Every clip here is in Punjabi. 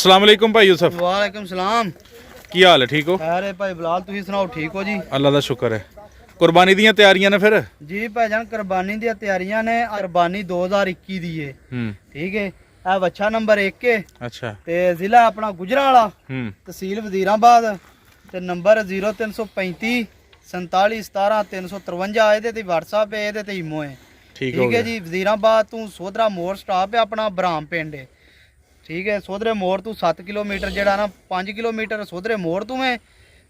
अस्सलाम वालेकुम भाई यूसुफ। वालेकुम सलाम। की हाल है, ठीक हो? अरे भाई बिलाल, तुम सुनाओ, ठीक हो जी? अल्लाह का शुक्र है। कुर्बानी दी तैयारियां ने फिर? जी भाईजान, कुर्बानी दी तैयारियां ने। कुर्बानी 2021 दी है। ठीक है। यह बच्चा नंबर 1 है। अच्छा। ते जिला अपना गुजरावाला, तहसील वजीराबाद, ते नंबर 0335 47 17 353। ਇਹਦੇ ਤੇ WhatsApp ਹੈ, ਇਹਦੇ ਤੇ ਈਮੋ ਹੈ। ਠੀਕ ਹੈ ਜੀ। ਵਜ਼ੀਰਾਬਾਦ ਤੋਂ ਸੋਧਰਾ ਮੋੜ ਸਟਾਪ ਹੈ ਆਪਣਾ, ਬਰਾਮ ਪਿੰਡ ਹੈ। ठीक है। सोधरे मोड़ तू 7 किलोमीटर जड़ा ना, 5 किलोमीटर सोधरे मोड़ तू में,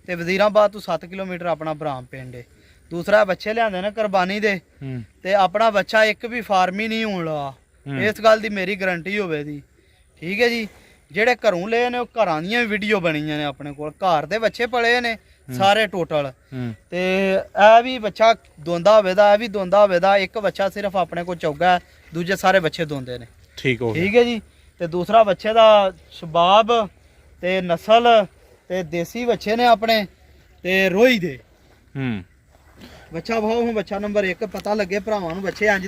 ते वजीराबाद तू 7 किलोमीटर अपना बराम पिंड है। दूसरा बच्चे लिया ना कुर्बानी दे, ते अपना बच्चा एक भी फार्मी नहीं होने लगा। इस गल की मेरी गारंटी होवे दी। ठीक है जी। जेड़े घरों ले ने घरां दियां वीडियो बनियां ने अपने कोल, घर दे बच्चे पले ने सारे टोटल। ते ए भी बच्चा दोंदा होवे दा, ए भी दोंदा होवे दा। एक बच्चा सिर्फ अपने को चौगा है, दूजे सारे बच्चे दोंदे ने। ठीक हो। ठीक है जी। ते दूसरा बच्चे दा शबाब ते नस्ल ते देसी बच्चे ने अपने, ते रोही दे। बच्चा भाव हूं बच्चा नंबर 1 पता लगे भरावां नूं। बच्चे इंज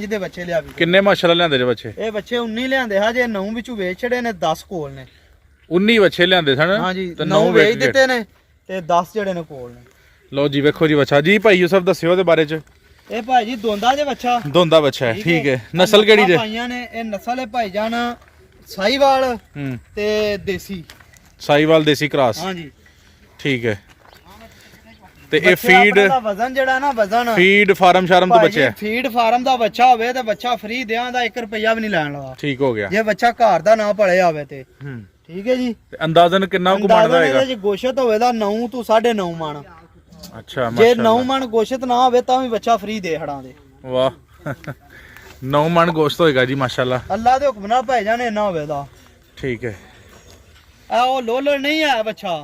दे बच्चे लिया भी। किन्ने माशाल्लाह लियांदे जे बच्चे? ये बच्चे 19 लियांदे हा जे, 9 विचों वेच छड़े ने, 10 कोल ने। 19 बच्चे लियांदे सन? हां जी, 9 वेच दित्ते ने ते 10 जेड़े ने कोल ने। लो जी वेखो जी बच्चा। जी भाई यूसुफ दस्सियो दे बारे च। ए भाई जी दोंदा जे बच्चा, दोंदा बच्चा है। ठीक है। नस्ल केड़ी जे? भाईयां ने ए नस्ल है भाईजान साहिवाल ते देसी। साहिवाल देसी क्रॉस। हां जी। ठीक है। ते ए फीड दा वजन जेड़ा ना, वजन फीड फार्म शार्म तो बच्चे है? फीड फार्म दा बच्चा होवे ते बच्चा फ्री देआं दा, 1 रुपया भी नहीं लैण लगा। ठीक हो गया। जे बच्चा घर दा ना पड़े आवे ते। ठीक है जी। अंदाजन कितना को बनदा हैगा? जे गोशत होवे दा 9 तो 9.5 मन। अच्छा। जे 9 मन गोशत ना होवे तां भी बच्चा फ्री दे खड़ा दे। वाह 9 मन गोश्त होएगा जी माशाल्लाह। अल्लाह दे हुक्म नाल भाईजान इन्ना होवे दा। ठीक है। आ ओ लोलड़ नहीं है बच्चा।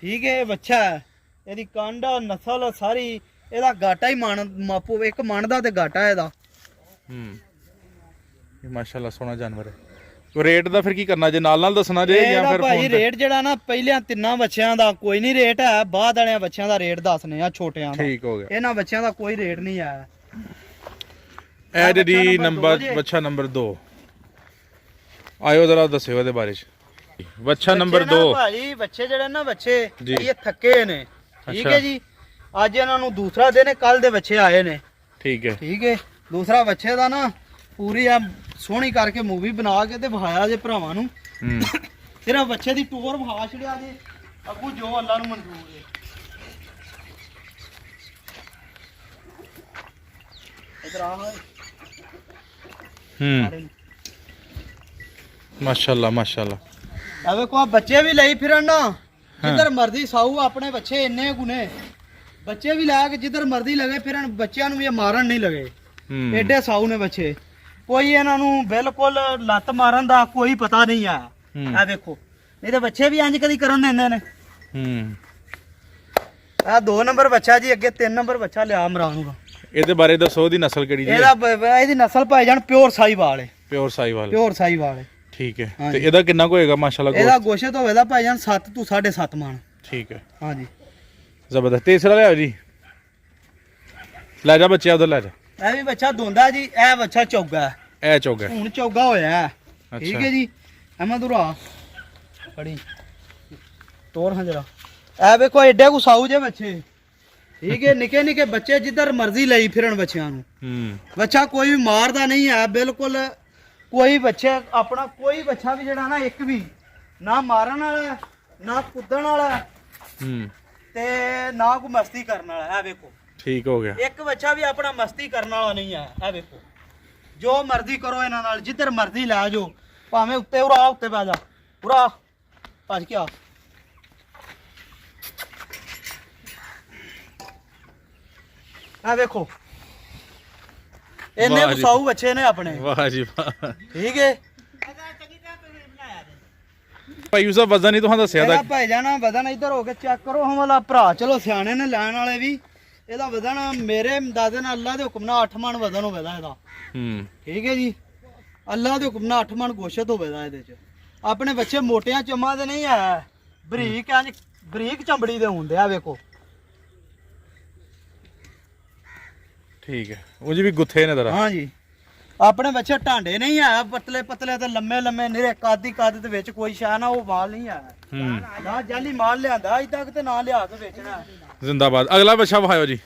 ठीक है। बच्चा है, ਇਹਦੀ ਕਾਂਡਾ ਨਸਲ ਸਾਰੀ, ਇਹਦਾ ਗਾਟਾ ਹੀ ਮਣ ਮਾਪੋ, 1 ਮਣ ਦਾ ਤੇ ਗਾਟਾ ਇਹਦਾ। ਇਹ ਮਾਸ਼ਾਅੱਲਾ ਸੋਹਣਾ ਜਾਨਵਰ ਹੈ। ਕੋ ਰੇਟ ਦਾ ਫਿਰ ਕੀ ਕਰਨਾ ਜੇ, ਨਾਲ ਦੱਸਣਾ ਜੇ ਜਾਂ ਫਿਰ ਭਾਈ ਰੇਟ ਜਿਹੜਾ ਨਾ, ਪਹਿਲਿਆਂ ਤਿੰਨਾਂ ਬੱਚਿਆਂ ਦਾ ਕੋਈ ਨਹੀਂ ਰੇਟ ਹੈ, ਬਾਅਦ ਵਾਲਿਆਂ ਬੱਚਿਆਂ ਦਾ ਰੇਟ ਦੱਸਨੇ ਆ, ਛੋਟਿਆਂ ਦਾ। ਠੀਕ ਹੋ ਗਿਆ। ਇਹਨਾਂ ਬੱਚਿਆਂ ਦਾ ਕੋਈ ਰੇਟ ਨਹੀਂ ਹੈ। ਇਹ ਜਿਹੜੀ ਨੰਬਰ ਬੱਚਾ ਨੰਬਰ 2 ਆਇਓ ਜਰਾ ਦੱਸਿਓ ਇਹਦੇ ਬਾਰੇ ਚ। ਬੱਚਾ ਨੰਬਰ 2 ਭਾਈ ਬੱਚੇ ਜਿਹੜੇ ਨਾ, ਬੱਚੇ ਇਹ ਥੱਕੇ ਨੇ। ठीक है जी। आज इन्हों दूसरा दिन है, कल दे बच्चे आए ने। ठीक है। ठीक है। दूसरा बच्चे का ना पूरी सोहनी करके मूवी बना के ते विखाया जे भरावां नूं। सिर्फ बच्चे दी टोर विखा छड़िया जे, अगू जो अल्लाह नूं मंजूर है। इधर आ माशाल्लाह माशाल्लाह। अब देखो बच्चे भी लई फिरन ना, जिधर मर्जी साहू अपने बच्चे इन्ने गुने, बच्चे भी ला के जिधर मर्जी लगे फिर बच्चों भी मारन नहीं लगे। एडे साहू ने बच्चे, कोई इन्हों बिल्कुल लत मारन दा कोई पता नहीं है। आ देखो, नहीं तो बच्चे भी इंज कदी करन देंदे ने। आ 2 नंबर बच्चा जी, अगे 3 नंबर बच्चा लिया इमरान दा। ਇਹਦੇ ਬਾਰੇ ਦੱਸੋ ਦੀ ਨਸਲ ਕਿਹੜੀ ਜੀ? ਇਹਦੀ ਨਸਲ ਭਾਈਜਾਨ ਪਿਓਰ ਸਾਹੀਵਾਲ ਹੈ। ਪਿਓਰ ਸਾਹੀਵਾਲ। ਪਿਓਰ ਸਾਹੀਵਾਲ ਹੈ। ठीक है। ਤੇ ਇਹਦਾ ਕਿੰਨਾ ਕੋ ਹੋਏਗਾ ਮਾਸ਼ਾਅੱਲਾ? ਇਹਦਾ ਗੋਸ਼ਤ ਹੋਵੇਗਾ ਭਾਈਜਾਨ 7 ਤੋਂ 7.5 ਮਣ। ਠੀਕ ਹੈ। ਹਾਂ ਜੀ। ਜ਼ਬਰਦਸਤ। ਤੀਸਰਾ ਲਿਆਓ ਜੀ। ਲੈ ਜਾ ਬੱਚਿਆ ਉਧਰ ਲੈ ਜਾ। ਇਹ ਵੀ ਬੱਚਾ ਦੋਂਦਾ ਜੀ, ਇਹ ਬੱਚਾ ਚੌਗਾ ਹੈ। ਇਹ ਚੌਗਾ ਹੁਣ ਚੌਗਾ ਹੋਇਆ ਹੈ। ਠੀਕ ਹੈ ਜੀ। ਅਹਿਮਦੁਰਾ ਫੜੀ ਤੋਰ ਹਾਂ ਜਰਾ। ਇਹ ਵੇਖੋ ਐਡੇ ਕੋ ਸਾਊ ਜੇ ਬੱਚੇ। ठीक है। निके निके बच्चे जिधर मर्जी लई फिरन बच्चियां नूं। बच्चा कोई भी मारदा नहीं है बिल्कुल। कोई बच्चे अपना कोई बच्चा भी जड़ा ना, एक भी ना मारन वाला ना कुदन वाला ते ना कोई मस्ती करने वाला है। देखो ठीक हो गया। एक बच्चा भी अपना मस्ती करने वाला नहीं है। है देखो, जो मर्जी करो इन्हां नाल, जिधर मर्जी लै जाओ, भावें उत्ते उरा उत्ते पै जा, उरा भज के आ। आ देखो इन्ने साऊ बच्चे ने अपने। वाह जी वाह। ठीक है। भाई यूसुफ वजन ही तुहां दस्सिया दा भाई जाना वजन इधर हो के चेक करो हम वाला भरा। चलो सियाने ने लैन वाले भी, ਇਹਦਾ ਵਜ਼ਨ ਮੇਰੇ ਅੰਦਾਜ਼ੇ ਨਾਲ ਅੱਲਾ ਦੇ ਹੁਕਮ ਨਾਲ 8 ਮਣ ਵਜ਼ਨ ਹੋਵੇਗਾ ਇਹਦਾ। ਠੀਕ ਹੈ ਜੀ। ਅੱਲਾ ਦੇ ਹੁਕਮ ਨਾਲ 8 ਮਣ ਗੋਸ਼ਤ ਹੋਵੇਗਾ ਇਹਦੇ ਚ। ਆਪਣੇ ਬੱਚੇ ਮੋਟਿਆਂ ਚਮਾਂ ਦੇ ਨਹੀਂ ਹੈ, ਬਰੀਕ ਚਮੜੀ ਦੇ ਹੁੰਦੇ ਆ। ਵੇਖੋ ठीक है। वो जी भी गुत्थे ने जरा। हाँ जी। ਆਪਣੇ ਬੱਚੇ ਢਾਂਡੇ ਨਹੀਂ ਆ, ਪਤਲੇ ਪਤਲੇ ਤੇ ਲੰਮੇ ਲੰਮੇ ਨਿਰੇ ਕਾਦੀ ਕਾਦ ਦੇ ਵਿੱਚ ਕੋਈ ਸ਼ੈ ਨਾ ਉਹ ਮਾਲ ਨਹੀਂ ਆ। ਨਾ ਜਾਲੀ ਮਾਲ ਲਿਆਂਦਾ ਅਜ ਤੱਕ ਤੇ ਨਾ ਲਿਆ ਕੇ ਵੇਚਣਾ। ਜ਼ਿੰਦਾਬਾਦ। ਅਗਲਾ ਬੱਚਾ ਵਿਖਾਇਓ ਜੀ।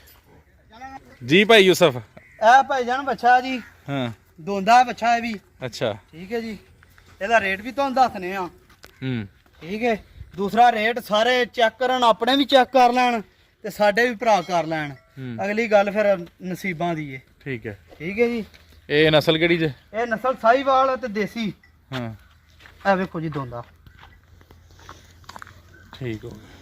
ਜੀ ਭਾਈ ਯੂਸਫ। ਇਹ ਭਾਈ ਜਾਨ ਬੱਚਾ ਜੀ, ਹਾਂ ਦੋਂਦਾ ਬੱਚਾ ਇਹ ਵੀ। ਅੱਛਾ ਠੀਕ ਹੈ ਜੀ, ਇਹਦਾ ਰੇਟ ਵੀ ਤੁਹਾਨੂੰ ਦੱਸਨੇ ਆ। ਠੀਕ ਹੈ। ਦੂਸਰਾ ਰੇਟ ਸਾਰੇ ਚੈੱਕ ਕਰਨ, ਆਪਣੇ ਵੀ ਚੈੱਕ ਕਰ ਲੈਣ ਤੇ ਸਾਡੇ ਵੀ ਭਰਾ ਕਰ ਲੈਣ। ਅਗਲੀ ਗੱਲ ਫਿਰ ਨਸੀਬਾਂ ਦੀ ਏ। ਠੀਕ ਹੈ। ਠੀਕ ਹੈ ਜੀ। ਇਹ ਨਸਲ ਕਿਹੜੀ ਜੇ? ਇਹ ਨਸਲ ਸਾਹੀਵਾਲ ਤੇ ਦੇਸੀ। ਹਾਂ ਇਹ ਵੇਖੋ ਜੀ ਦੋਂਦਾ। ਠੀਕ ਹੋ ਗਿਆ।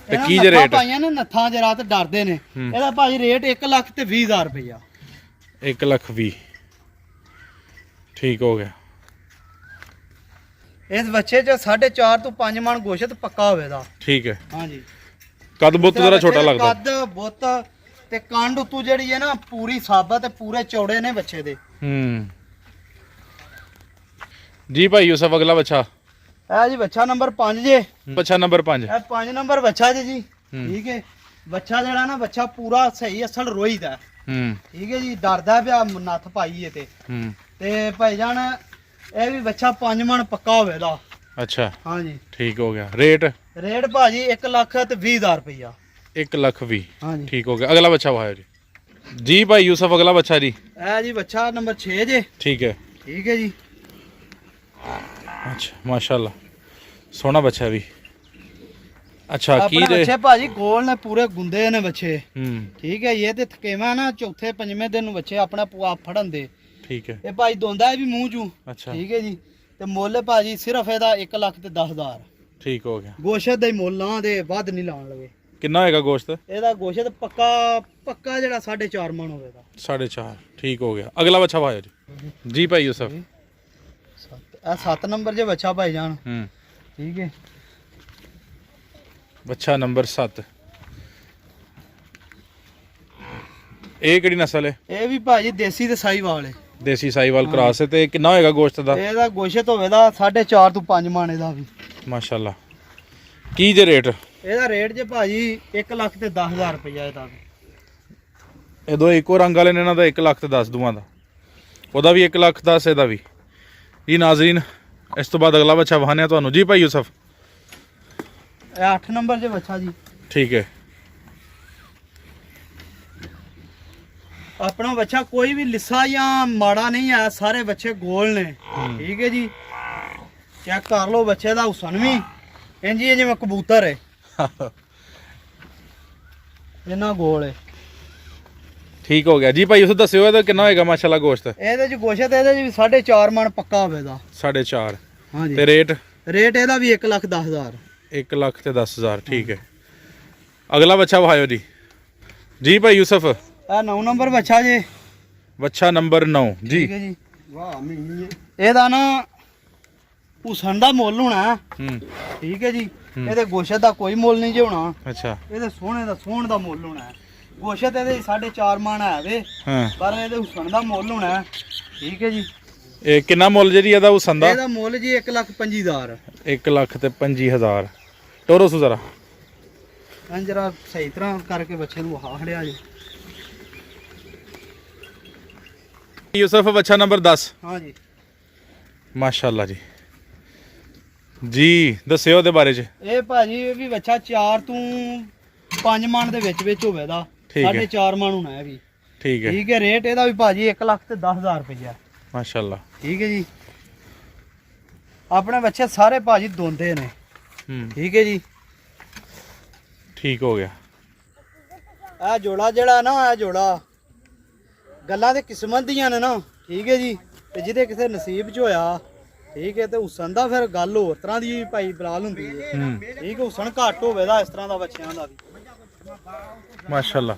ਤੇ ਕੀ ਜੇ ਰੇਟ? ਪਾਈਆਂ ਨੇ ਨੱਥਾਂ ਜਰਾ ਤੇ ਡਰਦੇ ਨੇ। ਇਹਦਾ ਭਾਜੀ ਰੇਟ 1,20,000 ਰੁਪਇਆ। 1,20,000। ਠੀਕ ਹੋ ਗਿਆ। ਇਸ ਬੱਚੇ 'ਚ 4.5 ਤੋਂ 5 ਮਣ ਗੋਸ਼ਤ ਪੱਕਾ ਹੋਵੇਗਾ। ਠੀਕ ਹੈ। ਹਾਂਜੀ। ਕੱਦ ਬੁੱਤ ਜ਼ਰਾ ਛੋਟਾ ਲੱਗਦਾ। ਕੱਦ ਬੁੱਤ ਤੇ ਕੰਡ ਉਤੋਂ ਜਿਹੜੀ ਹੈ ਨਾ ਪੂਰੀ ਸਾਬਤ ਤੇ ਪੂਰੇ ਚੌੜੇ ਨੇ ਬੱਚੇ ਦੇ। ਜੀ ਭਾਈ ਯੂਸਫ ਅਗਲਾ ਬੱਚਾ। ਇਹ ਜੀ ਬੱਚਾ ਨੰਬਰ 5 ਜੇ। ਬੱਚਾ ਨੰਬਰ 5। ਇਹ 5 ਨੰਬਰ ਬੱਚਾ ਜੀ। ਠੀਕ ਹੈ। ਬੱਚਾ ਜਿਹੜਾ ਨਾ ਬੱਚਾ ਪੂਰਾ ਸਹੀ ਅਸਲ ਰੋਈ ਦਾ। ਠੀਕ ਹੈ ਜੀ। ਡਰਦਾ ਪਿਆ ਨੱਥ ਪਾਈਏ ਤੇ ਭਾਈ ਜਾਨ ਇਹ ਵੀ ਬੱਚਾ 5 ਮਣ ਪੱਕਾ ਹੋਵੇਗਾ। ਅੱਛਾ। ਹਾਂਜੀ। ਠੀਕ ਹੋ ਗਿਆ। ਰੇਟ ਭਾਜੀ 1,20,000 ਰੁਪਇਆ। 1,20,000। ਹਾਂਜੀ। ਠੀਕ ਹੋ ਗਿਆ। ਅਗਲਾ ਬੱਚਾ ਵਾਹਿਓ ਜੀ। ਜੀ ਭਾਈ ਯੂਸਫ ਅਗਲਾ ਬੱਚਾ ਜੀ। ਇਹ ਜੀ ਬੱਚਾ ਨੰਬਰ 6 ਜੇ। ਠੀਕ ਹੈ। ਠੀਕ ਹੈ ਜੀ। ਅੱਛਾ ਮਾਸ਼ਾਅੱਲਾ ਸੋਹਣਾ ਬੱਚਾ ਵੀ। ਅੱਛਾ ਕੀ ਆਪਣੇ ਦੇ ਬੱਚੇ ਭਾਜੀ ਗੋਲ ਨੇ ਪੂਰੇ ਗੁੰਦੇ ਨੇ ਬੱਚੇ। ਠੀਕ ਹੈ। ਇਹ ਤੇ ਥਕੇਵਾ ਨਾ ਚੌਥੇ ਪੰਜਵੇਂ ਦਿਨ ਨੂੰ ਬੱਚੇ ਆਪਣਾ ਪੁਆ ਫੜਨ ਦੇ। ਠੀਕ ਹੈ। ਇਹ ਭਾਈ ਦੋਂਦਾ ਇਹ ਵੀ ਮੂੰਹ ਚੋਂ। ਅੱਛਾ। ਠੀਕ ਹੈ ਜੀ। ਤੇ ਮੁੱਲ ਭਾਜੀ ਸਿਰਫ ਇਹਦਾ 1,10,000। ਠੀਕ ਹੋ ਗਿਆ। ਗੋਸ਼ਤ ਦੇ ਮੁੱਲਾਂ ਦੇ ਵੱਧ ਨਹੀਂ ਲਾਉਣ ਲਗੇ। ਕਿੰਨਾ ਹੋਏਗਾ ਗੋਸ਼ਤ? ਇਹਦਾ ਗੋਸ਼ਤ ਪੱਕਾ ਜਿਹੜਾ 4.5 ਮਣ ਹੋਵੇਗਾ। 4.5। ਠੀਕ ਹੋ ਗਿਆ। ਅਗਲਾ ਬੱਚਾ ਵਾਹਿਓ ਜੀ। ਜੀ ਭਾਈ ਯੂਸਫ। ਇਹ 7 ਨੰਬਰ ਜੇ ਬੱਚਾ ਭਾਈ ਜਾਨ। ਠੀਕ ਹੈ। ਬੱਚਾ ਨੰਬਰ 7। ਇਹ ਕਿਹੜੀ ਨਸਲ ਹੈ? ਇਹ ਵੀ ਭਾਜੀ ਦੇਸੀ ਤੇ ਸਾਹੀਵਾਲ ਹੈ। ਦੇਸੀ ਸਾਹੀਵਾਲ ਕ੍ਰਾਸ ਹੈ। ਤੇ ਕਿੰਨਾ ਹੋਏਗਾ ਗੋਸ਼ਤ ਦਾ? ਇਹਦਾ ਗੋਸ਼ਤ ਹੋਵੇਗਾ 4.5 ਤੋਂ 5 ਮਣ ਇਹਦਾ ਵੀ। ਮਾਸ਼ਾਅੱਲਾ। ਕੀ ਜੇ ਰੇਟ? ਇਹਦਾ ਰੇਟ ਜੇ ਭਾਜੀ 1,10,000 ਰੁਪਇਆ ਇਹਦਾ ਵੀ। ਇਹ ਦੋ ਇੱਕੋ ਰੰਗ ਵਾਲੇ ਨੇ, ਇਹਨਾਂ ਦਾ 1,10,000 ਦੋਵਾਂ ਦਾ। ਉਹਦਾ ਵੀ 1,10,000 ਇਹਦਾ ਵੀ। ਜੀ ਨਾਜ਼ਰੀਨ ਇਸ ਤੋਂ ਬਾਅਦ ਅਗਲਾ ਬੱਚਾ ਵਹਾਨਿਆ ਤੁਹਾਨੂੰ। ਜੀ ਭਾਈ ਯੂਸਫ। ਇਹ 8 ਨੰਬਰ ਜੇ ਬੱਚਾ ਜੀ। ਠੀਕ ਹੈ। ਆਪਣਾ ਬੱਚਾ ਕੋਈ ਵੀ ਲਿੱਸਾ ਜਾਂ ਮਾੜਾ ਨਹੀਂ ਆ, ਸਾਰੇ ਬੱਚੇ ਗੋਲ ਨੇ। ਠੀਕ ਹੈ ਜੀ। ਚੈੱਕ ਕਰ ਲਓ ਬੱਚੇ ਦਾ ਹੁਸਨ ਵੀ ਇੰਜ ਹੀ ਜਿਵੇਂ ਕਬੂਤਰ ਹੈ। ਇਹਨਾਂ ਗੋਲ ਹੈ। ਠੀਕ ਹੋ ਗਿਆ। ਜੀ ਭਾਈ ਯੂਸਫ ਦੱਸਿਓ ਇਹਦਾ ਕਿੰਨਾ ਹੋਏਗਾ ਮਾਸ਼ਾਅੱਲਾ ਗੋਸ਼ਤ? ਇਹਦੇ ਚ ਗੋਸ਼ਤ ਇਹਦੇ ਚ ਵੀ 4.5 ਮਣ ਪੱਕਾ ਹੋਵੇਗਾ। 4.5। ਹਾਂਜੀ। ਤੇ ਰੇਟ ਇਹਦਾ ਵੀ 1,10,000। 1,10,000। ਠੀਕ ਹੈ। ਅਗਲਾ ਬੱਚਾ ਵਹਾਇਓ ਜੀ। ਜੀ ਭਾਈ ਯੂਸਫ। ਇਹ 9 ਨੰਬਰ ਬੱਚਾ ਜੇ। ਬੱਚਾ ਨੰਬਰ 9 ਜੀ। ਠੀਕ ਹੈ ਜੀ। ਵਾਹ ਮੀਨੀ ਇਹਦਾ ਨਾ ਹੁਸਨ ਦਾ ਮੁੱਲ ਹੋਣਾ। ਠੀਕ ਹੈ ਜੀ। ਇਹਦੇ ਗੋਸ਼ਤ ਦਾ ਕੋਈ ਮੁੱਲ ਨਹੀਂ ਜੇ ਹੋਣਾ। ਅੱਛਾ। ਇਹਦੇ ਸੋਹਣ ਦਾ ਮੁੱਲ ਹੋਣਾ। ਗੋਸ਼ਤ ਇਹਦੇ 4.5 ਮਣ ਹੈ ਵੇ। ਪਰ ਇਹਦੇ ਹੁਸਨ ਦਾ ਮੁੱਲ ਹੋਣਾ। ਠੀਕ ਹੈ ਜੀ। ਇਹ ਕਿੰਨਾ ਮੁੱਲ ਜੀ ਇਹਦਾ ਹੁਸਨ ਦਾ? ਇਹਦਾ ਮੁੱਲ ਜੀ 1,25,000। 1,25,000। ਟੋਰੋ ਸੂ ਜ਼ਰਾ ਜਰਾ ਸਹੀ ਤਰ੍ਹਾਂ ਕਰਕੇ ਬੱਚੇ ਨੂੰ ਵਹਾ ਖੜਿਆ ਜੀ। ਯੂਸਫ ਬੱਚਾ ਨੰਬਰ 10। ਹਾਂਜੀ। ਮਾਸ਼ਾਅੱਲਾ ਜੀ। ਜੀ ਦੱਸਿਓ ਉਹਦੇ ਬਾਰੇ ਚ। ਇਹ ਭਾਜੀ ਇਹ ਵੀ ਬੱਚਾ 4 ਤੋਂ 5 ਮਣ ਦੇ ਵਿੱਚ ਹੋਵੇਗਾ। 4.5 ਮਣ ਹੋਣਾ ਇਹ ਵੀ। ਠੀਕ ਹੈ। ਠੀਕ ਹੈ। ਰੇਟ ਇਹਦਾ ਵੀ ਭਾਜੀ 1,10,000 ਰੁਪਇਆ। ਮਾਸ਼ਾਅੱਲਾ। ਠੀਕ ਹੈ ਜੀ। ਆਪਣੇ ਬੱਚੇ ਸਾਰੇ ਭਾਜੀ ਦੋਂਦੇ ਨੇ। ਠੀਕ ਹੈ ਜੀ। ਠੀਕ ਹੋ ਗਿਆ। ਇਹ ਜੋੜਾ ਜਿਹੜਾ ਨਾ ਇਹ ਜੋੜਾ ਗੱਲਾਂ ਤੇ ਕਿਸਮਤ ਦੀਆਂ ਨੇ ਨਾ। ਠੀਕ ਹੈ ਜੀ। ਤੇ ਜਿਹਦੇ ਕਿਸੇ ਨਸੀਬ 'ਚ ਹੋਇਆ। ਠੀਕ ਹੈ। ਤੇ ਹੁਸਨ ਦਾ ਫਿਰ ਗੱਲ ਹੋਰ ਤਰ੍ਹਾਂ ਦੀ ਭਾਈ ਬਲਾਲ ਹੁੰਦੀ ਹੈ। ਠੀਕ ਹੈ। ਹੁਸਨ ਘੱਟ ਹੋਵੇਗਾ ਇਸ ਤਰ੍ਹਾਂ ਦਾ ਬੱਚਿਆਂ ਦਾ ਵੀ। ਮਾਸ਼ਾਅੱਲਾ।